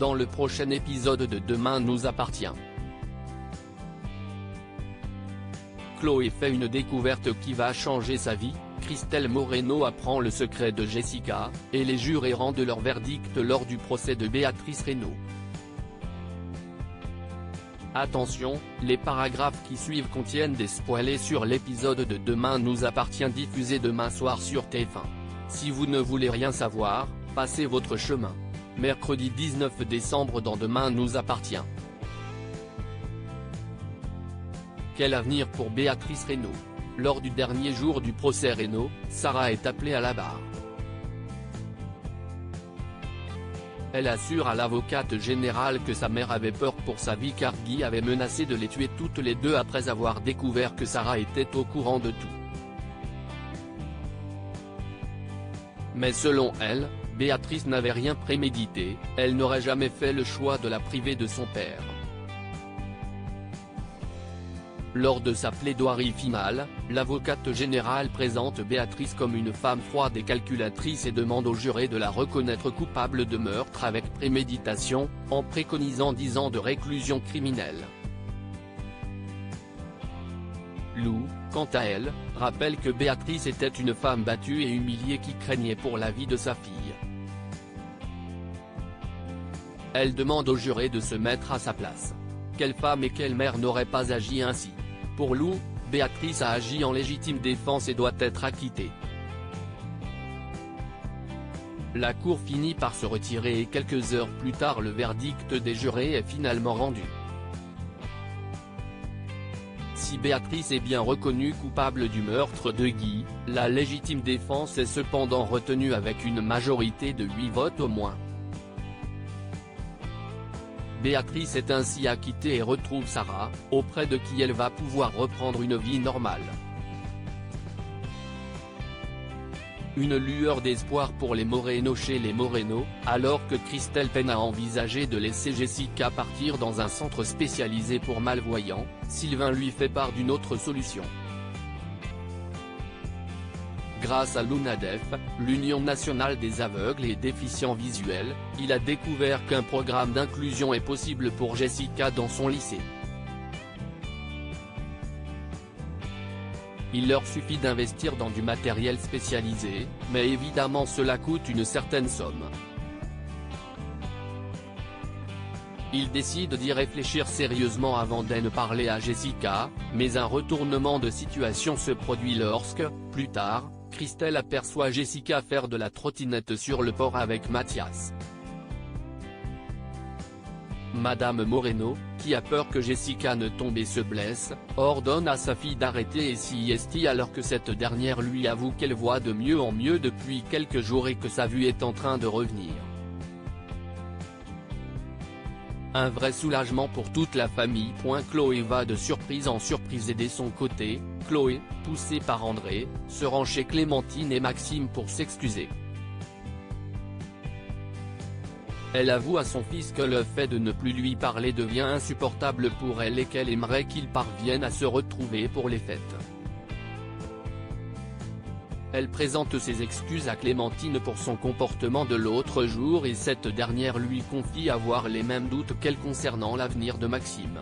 dans le prochain épisode de Demain nous appartient. Chloé fait une découverte qui va changer sa vie. Christelle Moreno apprend le secret de Jessica, et les jurés rendent leur verdict lors du procès de Béatrice Reynaud. Attention, les paragraphes qui suivent contiennent des spoilers sur l'épisode de Demain nous appartient diffusé demain soir sur TF1. Si vous ne voulez rien savoir, passez votre chemin. Mercredi 19 décembre dans Demain nous appartient. Quel avenir pour Béatrice Reynaud? Lors du dernier jour du procès Reynaud, Sarah est appelée à la barre. Elle assure à l'avocate générale que sa mère avait peur pour sa vie car Guy avait menacé de les tuer toutes les deux après avoir découvert que Sarah était au courant de tout. Mais selon elle, Béatrice n'avait rien prémédité, elle n'aurait jamais fait le choix de la priver de son père. Lors de sa plaidoirie finale, l'avocate générale présente Béatrice comme une femme froide et calculatrice et demande aux jurés de la reconnaître coupable de meurtre avec préméditation, en préconisant 10 ans de réclusion criminelle. Lou, quant à elle, rappelle que Béatrice était une femme battue et humiliée qui craignait pour la vie de sa fille. Elle demande aux jurés de se mettre à sa place. Quelle femme et quelle mère n'aurait pas agi ainsi? Pour Lou, Béatrice a agi en légitime défense et doit être acquittée. La cour finit par se retirer et quelques heures plus tard le verdict des jurés est finalement rendu. Si Béatrice est bien reconnue coupable du meurtre de Guy, la légitime défense est cependant retenue avec une majorité de 8 votes au moins. Béatrice est ainsi acquittée et retrouve Sarah, auprès de qui elle va pouvoir reprendre une vie normale. Une lueur d'espoir pour les Moreno chez les Moreno, alors que Christelle peine à envisager de laisser Jessica partir dans un centre spécialisé pour malvoyants, Sylvain lui fait part d'une autre solution. Grâce à l'UNADEF, l'Union nationale des aveugles et déficients visuels, il a découvert qu'un programme d'inclusion est possible pour Jessica dans son lycée. Il leur suffit d'investir dans du matériel spécialisé, mais évidemment cela coûte une certaine somme. Il décide d'y réfléchir sérieusement avant d'en parler à Jessica, mais un retournement de situation se produit lorsque, plus tard, Christelle aperçoit Jessica faire de la trottinette sur le port avec Mathias. Madame Moreno, qui a peur que Jessica ne tombe et se blesse, ordonne à sa fille d'arrêter et s'y estie alors que cette dernière lui avoue qu'elle voit de mieux en mieux depuis quelques jours et que sa vue est en train de revenir. Un vrai soulagement pour toute la famille. Chloé va de surprise en surprise et de son côté, Chloé, poussée par André, se rend chez Clémentine et Maxime pour s'excuser. Elle avoue à son fils que le fait de ne plus lui parler devient insupportable pour elle et qu'elle aimerait qu'ils parviennent à se retrouver pour les fêtes. Elle présente ses excuses à Clémentine pour son comportement de l'autre jour et cette dernière lui confie avoir les mêmes doutes qu'elle concernant l'avenir de Maxime.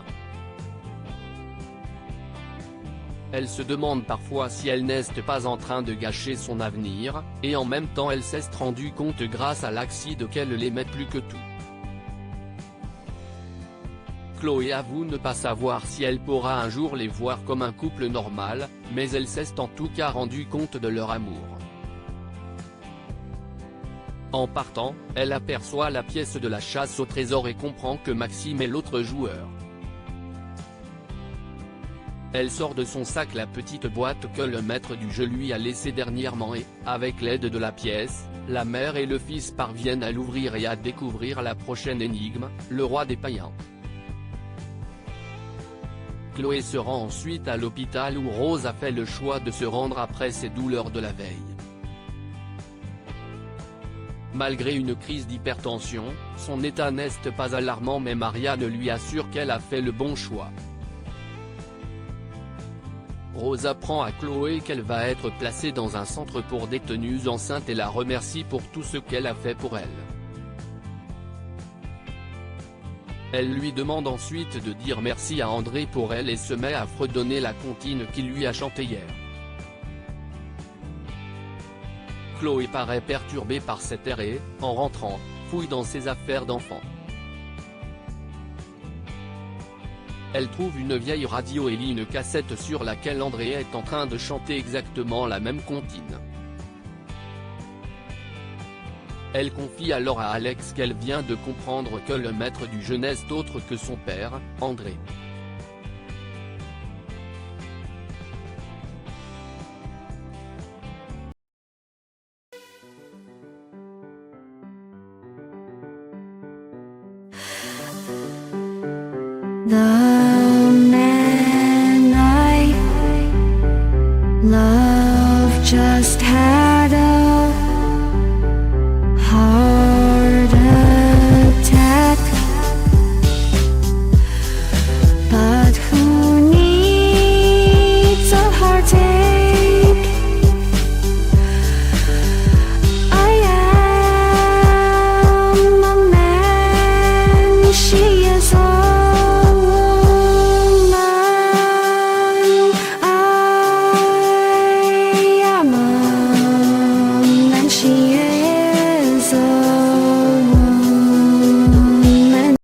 Elle se demande parfois si elle n'est pas en train de gâcher son avenir, et en même temps elle s'est rendue compte grâce à l'accident qu'elle l'aimait plus que tout. Chloé avoue ne pas savoir si elle pourra un jour les voir comme un couple normal, mais elle s'est en tout cas rendue compte de leur amour. En partant, elle aperçoit la pièce de la chasse au trésor et comprend que Maxime est l'autre joueur. Elle sort de son sac la petite boîte que le maître du jeu lui a laissée dernièrement et, avec l'aide de la pièce, la mère et le fils parviennent à l'ouvrir et à découvrir la prochaine énigme, le roi des païens. Chloé se rend ensuite à l'hôpital où Rose a fait le choix de se rendre après ses douleurs de la veille. Malgré une crise d'hypertension, son état n'est pas alarmant mais Marianne lui assure qu'elle a fait le bon choix. Rose apprend à Chloé qu'elle va être placée dans un centre pour détenues enceintes et la remercie pour tout ce qu'elle a fait pour elle. Elle lui demande ensuite de dire merci à André pour elle et se met à fredonner la comptine qu'il lui a chantée hier. Chloé paraît perturbée par cet air et, en rentrant, fouille dans ses affaires d'enfant. Elle trouve une vieille radio et lit une cassette sur laquelle André est en train de chanter exactement la même comptine. Elle confie alors à Alex qu'elle vient de comprendre que le maître du jeu n'est autre que son père, André. The man I love just had a heart